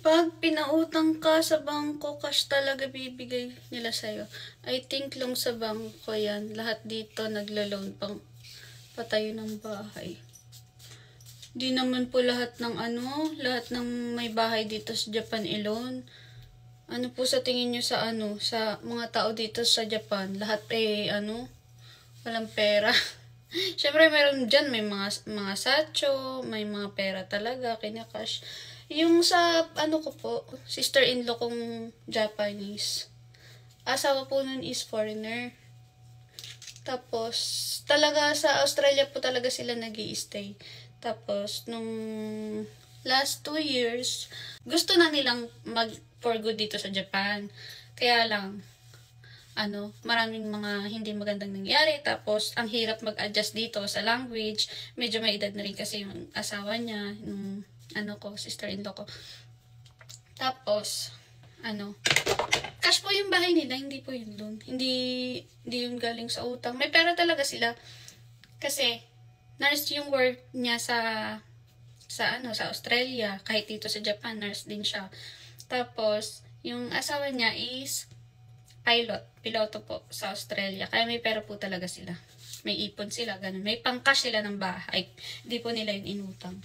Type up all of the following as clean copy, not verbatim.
Pag pinautang ka sa bangko, cash talaga bibigay nila sa'yo. I think lang sa bangko yan. Lahat dito naglo-loan pang patayo ng bahay. Di naman po lahat ng lahat ng may bahay dito sa Japan i-loan. Ano po sa tingin nyo sa sa mga tao dito sa Japan? Lahat walang pera. Siyempre meron dyan, may mga sacho, may mga pera talaga, kinakash. Yung sa ko po, sister-in-law kong Japanese. Asawa po nun is foreigner. Tapos, talaga sa Australia po talaga sila nag-i-stay. Tapos, nung last 2 years, gusto na nilang for good dito sa Japan. Kaya lang, maraming mga hindi magandang nangyari. Tapos, ang hirap mag-adjust dito sa language. Medyo may edad na rin kasi yung asawa niya, yung sister-in-law ko. Tapos, cash po yung bahay nila, hindi po yung loan. Hindi yung galing sa utang. May pera talaga sila. Kasi, nurse yung work niya sa Australia. Kahit dito sa Japan, nurse din siya. Tapos, yung asawa niya is piloto po sa Australia. Kaya may pera po talaga sila. May ipon sila, ganun. May pang-cash sila ng bahay. Hindi po nila yung inutang.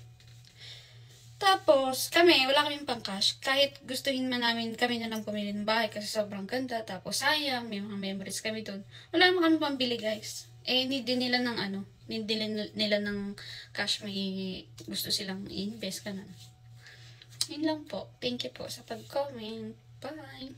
Tapos, wala kaming pang-cash. Kahit gustuhin man namin, kami na lang pumili ng bahay kasi sobrang ganda. Tapos, sayang, may mga memories kami doon. Wala naman kami pambili, guys. Need din nila ng need din nila ng cash. May gusto silang i-invest, ganun. Yun lang po. Thank you po sa pag-comment. Bye!